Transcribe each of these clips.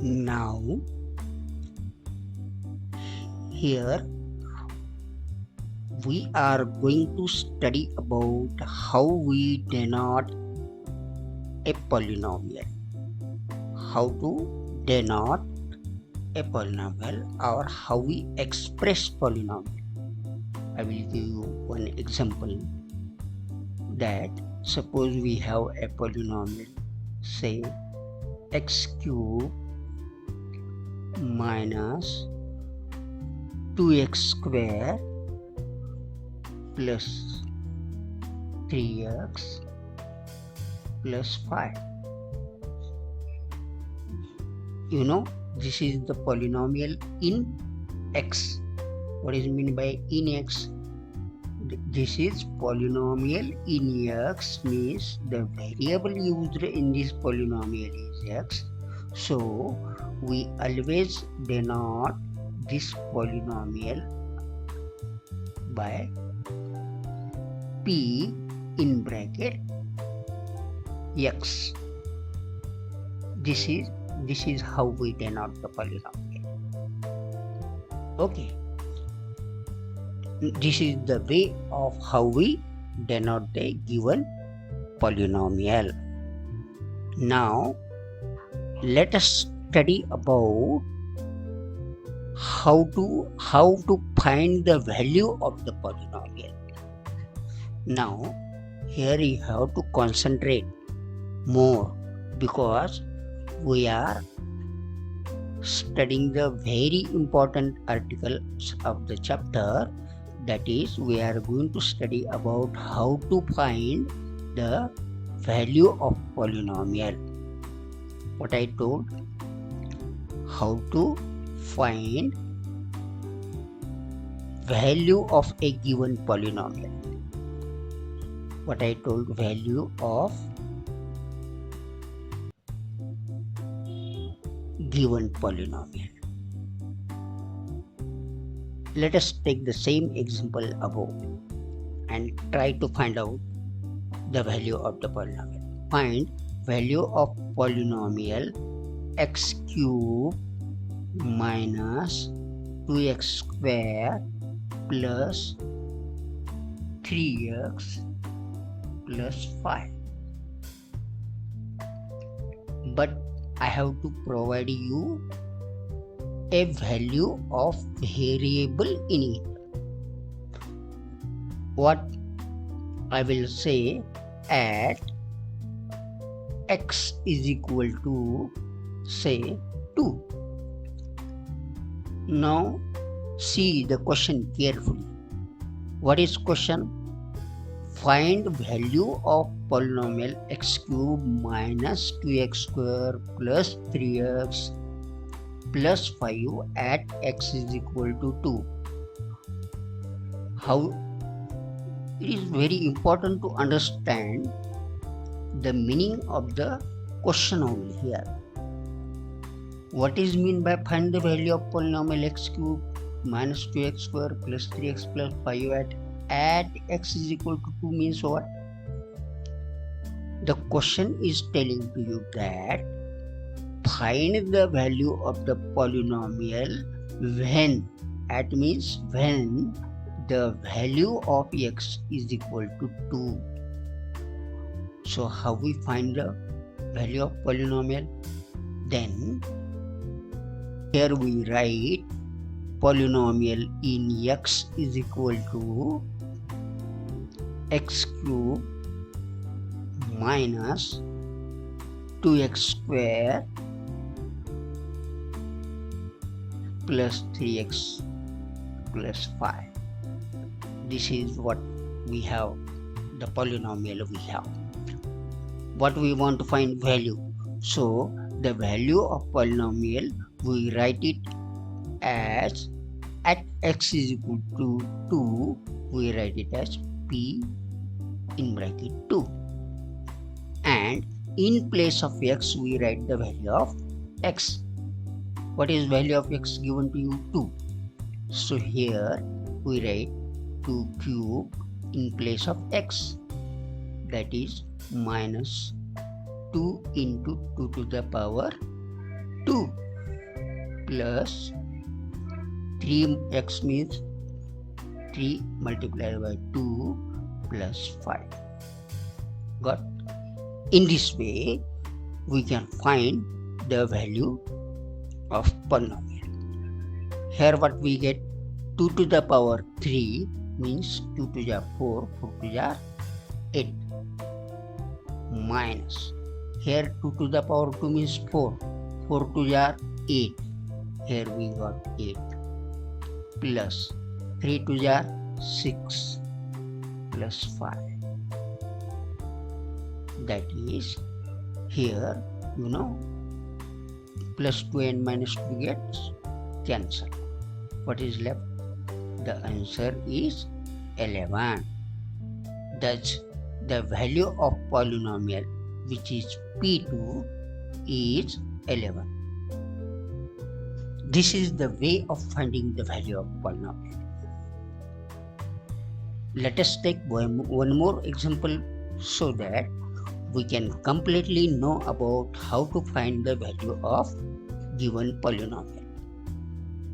Now here we are going to study about how we denote a polynomial. How to denote a polynomial or how we express polynomial. I will give you one example that suppose we have a polynomial, say x cube minus 2x square plus 3x plus 5. You know, this is the polynomial in x. What is meant by in x? This is polynomial in x, means the variable used in this polynomial is x. So we always denote this polynomial by p in bracket x. This is how we denote the polynomial. Okay, this is the way of how we denote the given polynomial. Now let us study about how to find the value of the polynomial. Now here you have to concentrate more because we are studying the very important articles of the chapter. That is, we are going to study about how to find the value of polynomial. What I told, how to find value of a given polynomial. What I told, value of given polynomial. Let us take the same example above and try to find out the value of the polynomial. Find value of polynomial x cube minus 2x square plus 3x plus 5. But I have to provide you a value of variable in it. What I will say, at x is equal to say 2. Now see the question carefully. What is question? Find value of polynomial x cube minus 2x square plus 3x plus 5 at x is equal to 2. How? It is very important to understand the meaning of the question only here. What is mean by find the value of polynomial x cube minus 2x square plus 3x plus 5 at x is equal to 2 means what? The question is telling to you that find the value of the polynomial when, at means when the value of x is equal to 2. So how we find the value of polynomial? Then here we write polynomial in x is equal to x cube minus 2x square plus 3x plus 5. This is what we have, the polynomial we have. What we want to find value. So the value of polynomial, we write it as at x is equal to 2, we write it as p in bracket 2. And in place of x, we write the value of x. What is value of x given to you? 2. So here we write 2 cube in place of x, that is minus 2 into 2 to the power 2. plus 3x means 3 multiplied by 2 plus 5. Got? In this way, we can find the value of polynomial. Here what we get, 2 to the power 3 means 2 to the 4, 4 to the 8, minus, here 2 to the power 2 means 4, 4 to the 8, here we got 8, plus 3 to the 6 plus 5. That is, here plus 2 and minus 2 gets cancelled. What is left? The answer is 11. Thus, the value of polynomial, which is P2, is 11. This is the way of finding the value of polynomial. Let us take one more example so that we can completely know about how to find the value of given polynomial.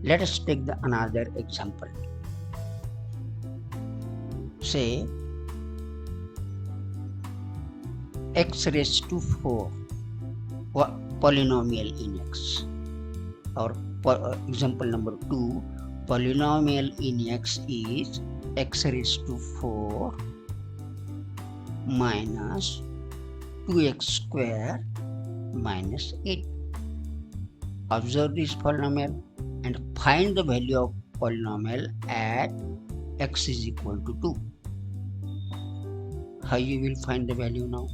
Let us take another example. Say x raised to 4 polynomial in x, or example number 2, polynomial in x is x raised to 4 minus 2x square minus 8. Observe this polynomial and find the value of polynomial at x is equal to 2. How you will find the value now?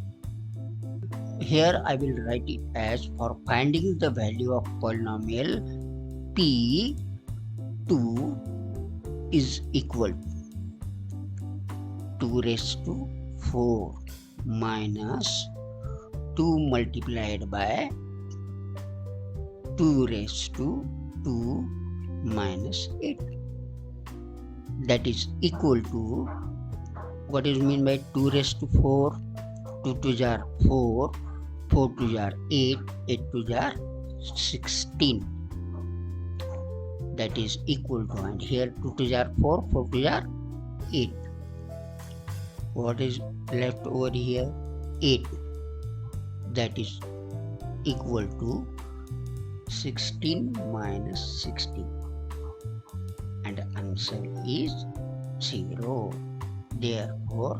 Here I will write it as, for finding the value of polynomial, P2 is equal to 2 raised to 4 minus 2 multiplied by 2 raised to 2 minus 8. That is equal to, what is mean by 2 raised to 4? 2 to the 4, 4 to the 8, 8 to the 16. That is equal to, and here 2 to the 4, 4 to the 8. What is left over here? 8. That is equal to 16 minus 16. And the answer is 0. Therefore,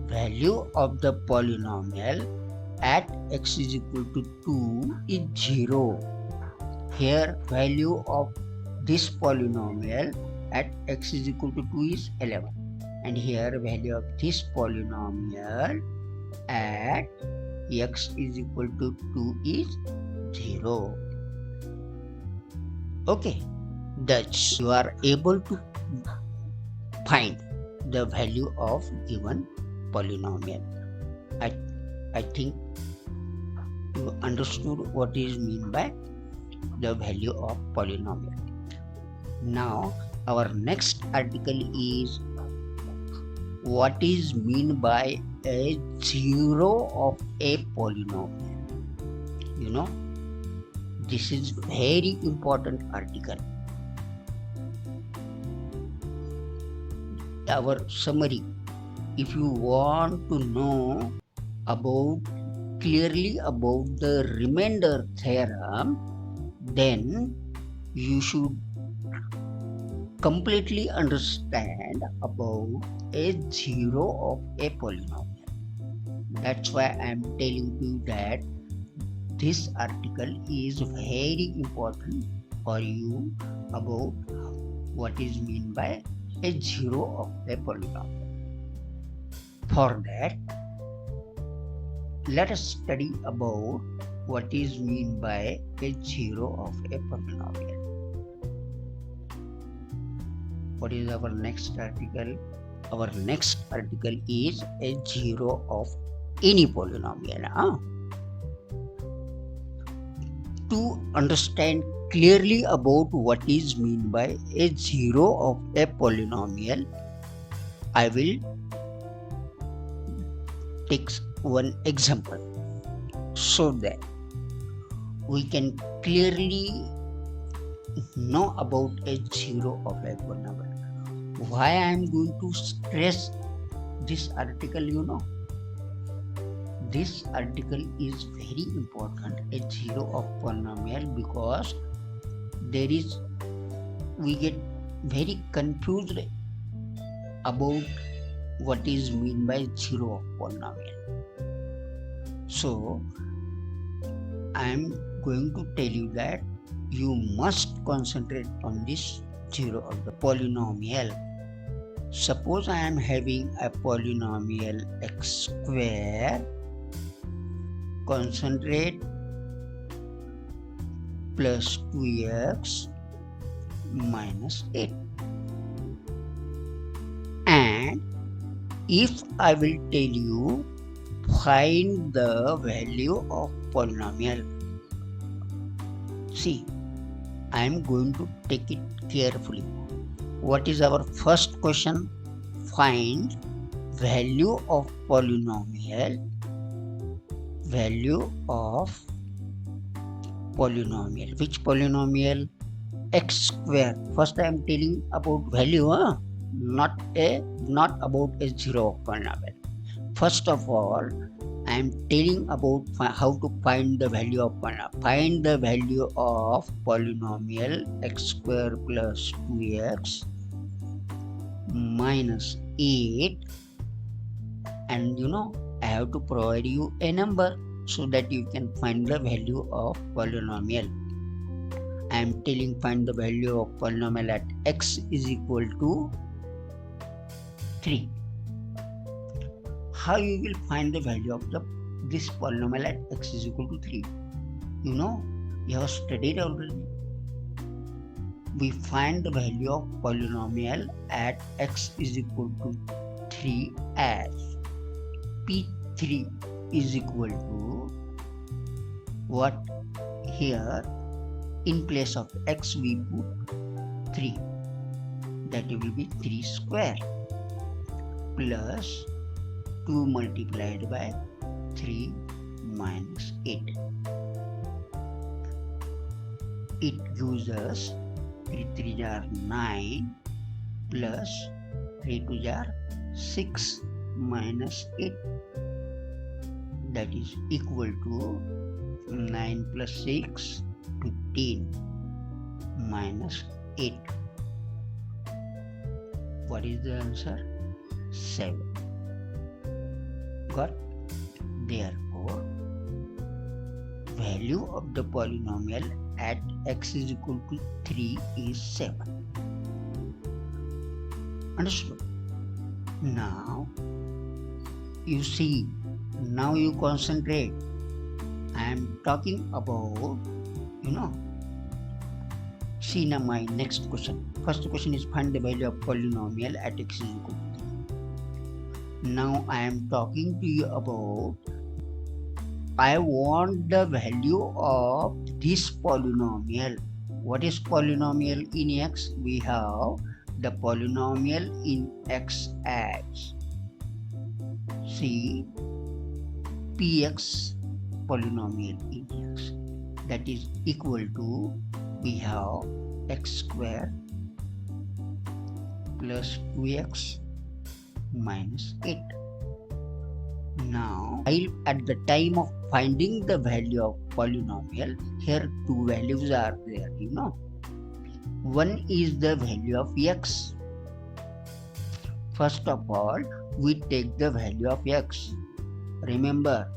value of the polynomial at x is equal to 2 is 0. Here value of this polynomial at x is equal to 2 is 11. And here value of this polynomial at x is equal to 2 is 0. Okay, thus you are able to find the value of given polynomial. I think you understood what is mean by the value of polynomial. Now our next article is what is mean by a zero of a polynomial. This is very important article. Our summary, if you want to know clearly about the remainder theorem, then you should completely understand about a zero of a polynomial. That's why I am telling you that this article is very important for you about what is mean by a zero of a polynomial. For that, let us study about what is mean by a zero of a polynomial. What is our next article? Our next article is a zero of any polynomial. To understand clearly about what is mean by a zero of a polynomial, I will take one example so that we can clearly know about a zero of a polynomial. Why I am going to stress this article? This article is very important, a zero of polynomial, because we get very confused about what is mean by zero of polynomial. So I am going to tell you that you must concentrate on this zero of the polynomial. Suppose I am having a polynomial x square, concentrate, plus 2x minus 8. And if I will tell you find the value of polynomial, see, I am going to take it carefully. What is our first question? Find value of polynomial. Value of polynomial. Which polynomial? X square. First I am telling about value, not about a zero of polynomial. First of all, I am telling about how to find the value of polynomial. Find the value of polynomial x square plus 2x minus 8, and I have to provide you a number so that you can find the value of polynomial. I am telling find the value of polynomial at x is equal to 3. How you will find the value of this polynomial at x is equal to 3? You have studied already. We find the value of polynomial at x is equal to 3 as P3 is equal to what? Here in place of x we put 3. That will be 3 square plus 2 multiplied by 3 minus 8. It gives us 3 3 are 9 plus 3 2 are 6 minus 8. That is equal to 9 plus 6, 15 minus 8. What is the answer? 7. Got? Therefore, value of the polynomial at x is equal to 3 is 7. Understood? Now, you see, now you concentrate. I am talking about, see now my next question. First question is find the value of polynomial at x is equal to 3. Now I am talking to you about, I want the value of this polynomial. What is polynomial in x? We have the polynomial in x as, see, px polynomial in x. That is equal to, we have x square plus 2x minus 8. Now, at the time of finding the value of polynomial, here two values are there, One is the value of x. First of all, we take the value of x. Remember,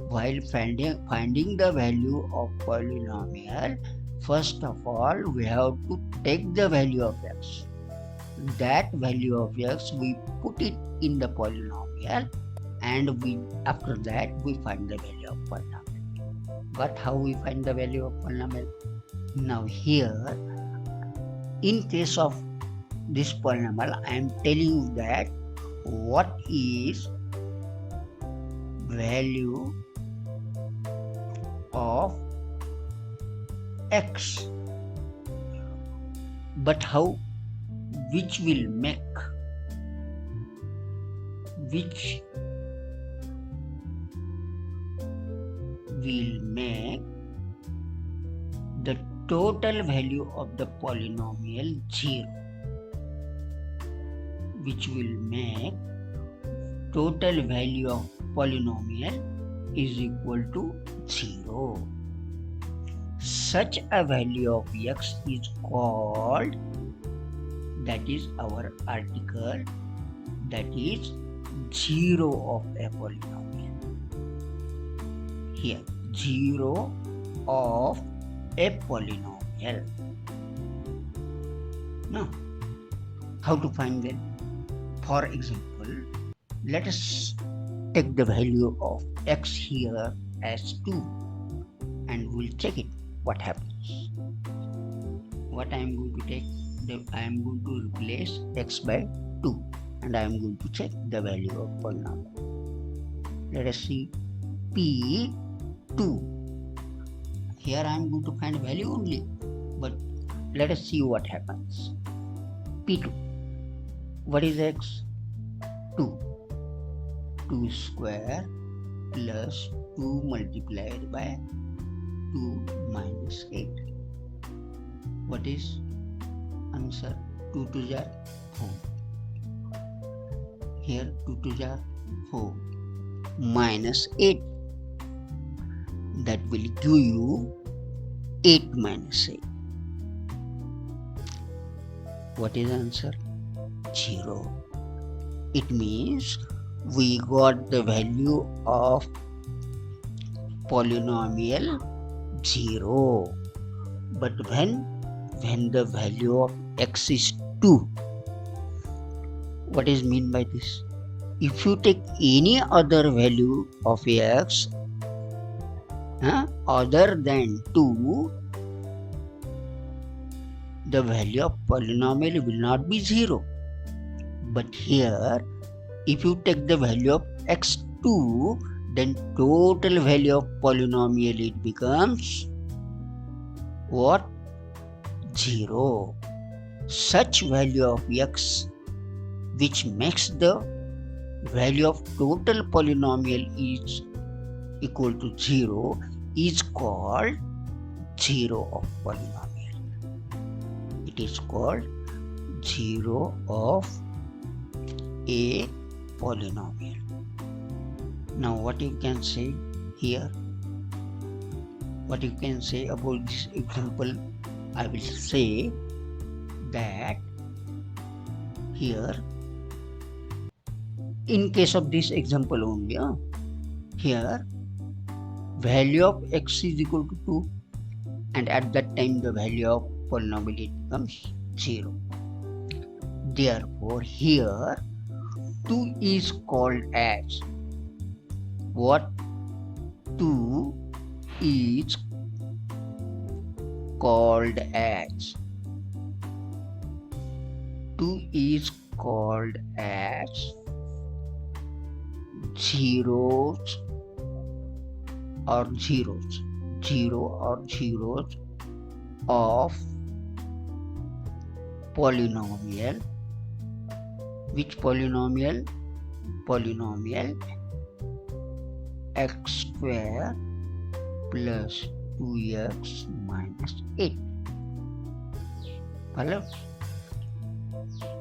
while finding the value of polynomial, first of all, we have to take the value of x. That value of x, we put it in the polynomial, and after that we find the value of polynomial. But how we find the value of polynomial? Now here, in case of this polynomial, I am telling you that what is value of x, but how, which will make total value of the polynomial 0, which will make total value of polynomial is equal to 0. Such a value of x is called, that is our article, that is 0 of a polynomial. Here, 0 of a polynomial. Now, how to find that? For example, let us take the value of x here as 2 and we'll check it. What happens? What I am going to take? I am going to replace x by 2 and I am going to check the value of polynomial. Let us see P2. Here I am going to find value only, but let us see what happens. P2. What is x? 2. 2 square plus 2 multiplied by 2 minus 8. What is answer? 2 to the 4. Here 2 to the 4 minus 8. That will give you 8 minus 8. What is the answer? 0. It means we got the value of polynomial 0. But when the value of x is 2, what is mean by this? If you take any other value of x other than 2, the value of polynomial will not be 0. But here, if you take the value of x2, then total value of polynomial it becomes what? 0. Such value of x which makes the value of total polynomial is equal to 0 is called 0 of polynomial. It is called 0 of a polynomial. Now what you can say here? What you can say about this example? I will say that here, in case of this example only, here value of x is equal to 2 and at that time the value of polynomial it becomes 0. Therefore here 2 is called as what? 2 is called as 2 is called as zeros or zeros of polynomial. Which polynomial? Polynomial x square plus 2x minus 8. Hello?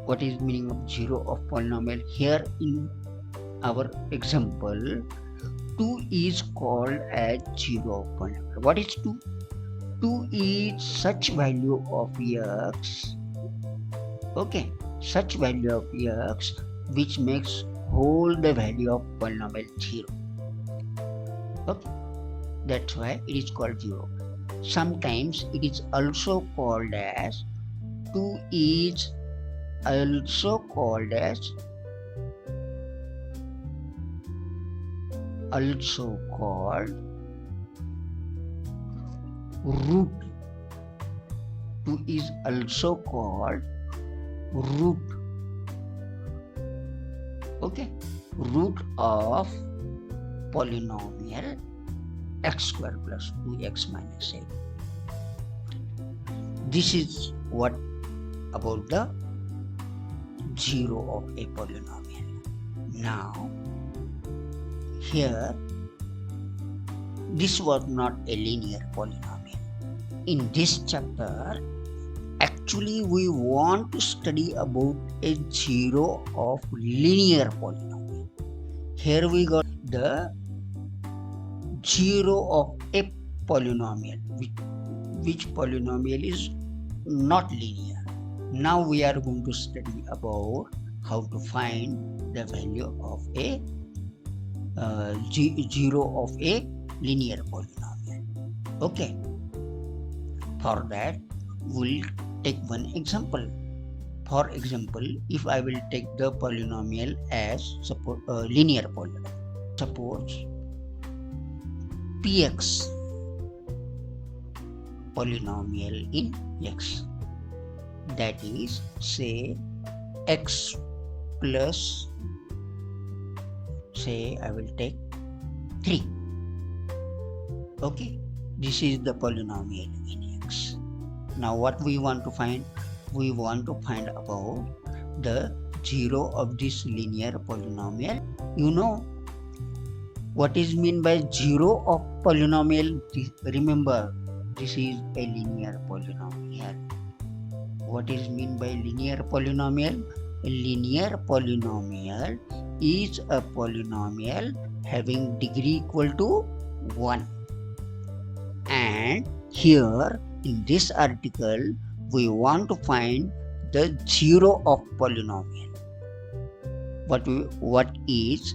What is meaning of 0 of polynomial? Here in our example, 2 is called as 0 of polynomial. What is 2? 2 is such value of x, okay, such value of x which makes whole the value of polynomial 0. Okay, that's why it is called 0. Sometimes it is also called as 2 is also called as root. 2 is also called root. Okay, root of polynomial x square plus 2x minus 8. This is what about the 0 of a polynomial. Now here this was not a linear polynomial. In this chapter, actually we want to study about a zero of linear polynomial. Here we got the zero of a polynomial, which polynomial is not linear. Now we are going to study about how to find the value of a zero of a linear polynomial. Okay. For that, we'll take one example. For example, if I will take the polynomial as linear polynomial, suppose px polynomial in x, that is, say x plus, say I will take 3. Okay, this is the polynomial in x. Now what we want to find? We want to find about the zero of this linear polynomial. You know what is mean by zero of polynomial? Remember, this is a linear polynomial. What is mean by linear polynomial? A linear polynomial is a polynomial having degree equal to 1. And here in this article, we want to find the zero of polynomial. What is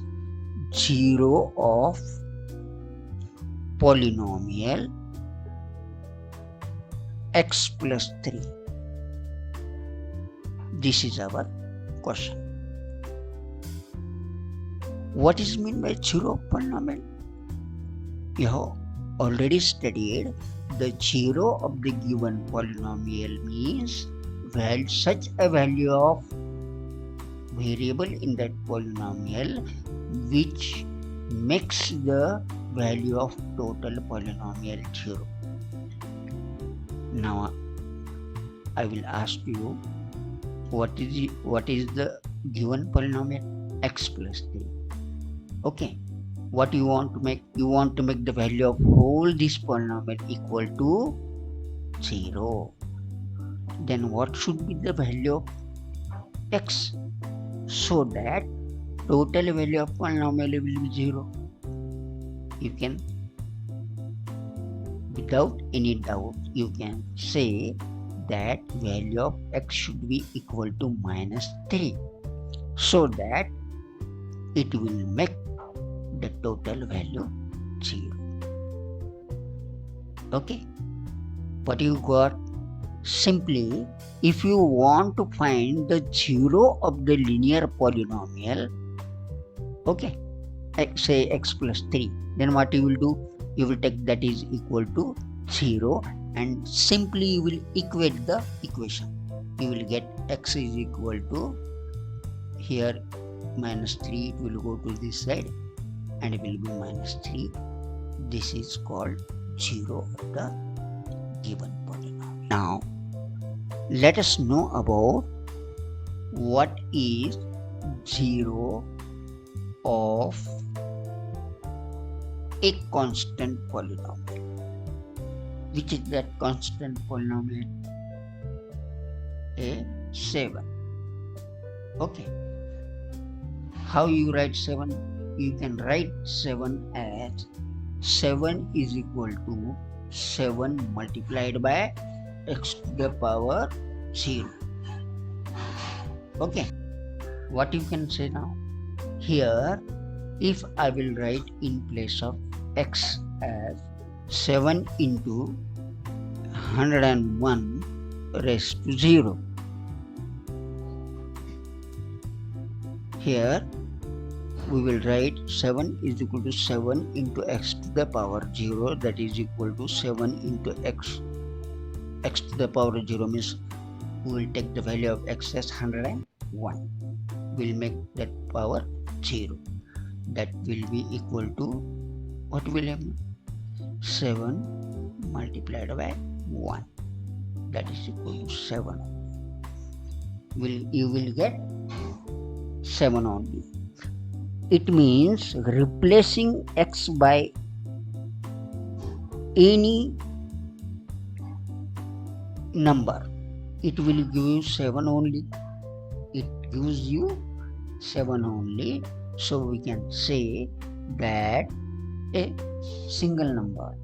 zero of polynomial x plus 3? This is our question. What is mean by zero of polynomial? You have already studied the zero of the given polynomial means such a value of variable in that polynomial which makes the value of total polynomial 0. Now I will ask you, what is the given polynomial? X plus 3. Okay. What you want to make? You want to make the value of whole this polynomial equal to 0. Then what should be the value of x? So that total value of polynomial will be 0. You can, without any doubt, you can say that value of x should be equal to -3. So that it will make the total value 0. Okay, what you got? Simply, if you want to find the zero of the linear polynomial, okay, say x plus 3, then what you will do? You will take that is equal to 0 and simply you will equate the equation. You will get x is equal to, here -3, it will go to this side and it will be -3. This is called zero of the given polynomial. Now let us know about what is zero of a constant polynomial. Which is that constant polynomial? A 7. Okay, how you write 7? You can write 7 as 7 is equal to 7 multiplied by x to the power 0. Okay, what you can say now? Here, if I will write in place of x as 7 into 101 raised to 0. Here we will write 7 is equal to 7 into x to the power 0, that is equal to 7 into x to the power 0 means we will take the value of x as 101. We'll make that power 0. That will be equal to, what will happen? 7 multiplied by 1, that is equal to 7. You will get 7 only. It means replacing x by any number, it will give you 7 only. It gives you 7 only. So we can say that a single number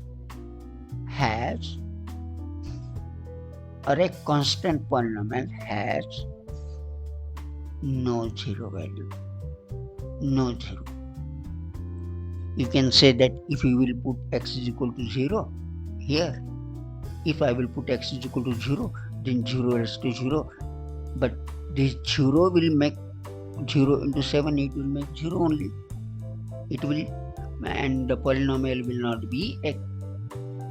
has, or a constant polynomial has no zero value. No zero. You can say that if you will put x is equal to 0 here, if I will put x is equal to 0, then 0 is to 0. But this 0 will make 0 into 7, it will make 0 only. It will, and the polynomial will not be a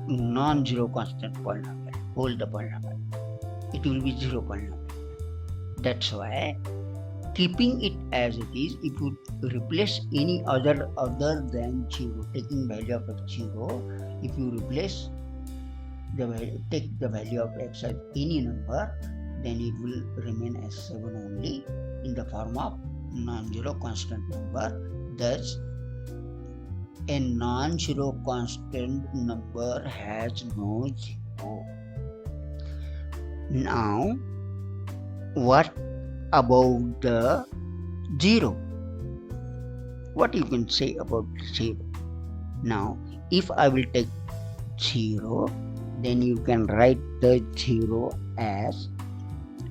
non-zero constant polynomial. Hold the polynomial. It will be 0 polynomial. That's why keeping it as it is, if you replace any other than 0, taking value of x 0, if you replace the value, take the value of x as any number, then it will remain as 7 only in the form of non-zero constant number. Thus, a non-zero constant number has no 0. Now, what about the 0? What you can say about 0? Now, if I will take 0, then you can write the 0 as,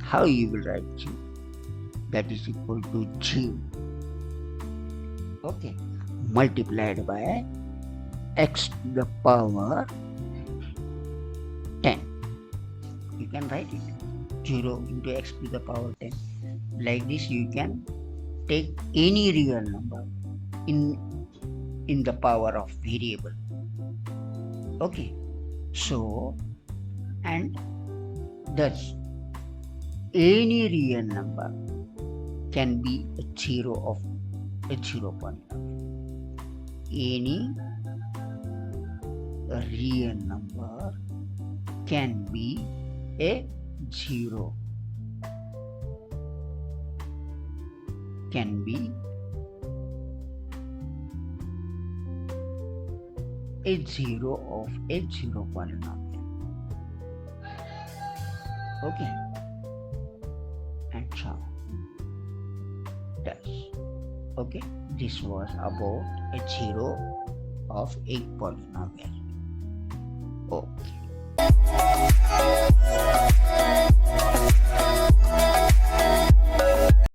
how you will write 0? That is equal to 0. Okay, multiplied by x to the power 10. You can write it 0 into x to the power 10. Like this, you can take any real number in the power of variable. Okay, so, and thus any real number can be a 0 of a 0 polynomial. Any real number can be a 0, can be a 0 of a 0 polynomial. Okay, and so thus, okay, this was about a 0 of a polynomial. Okay.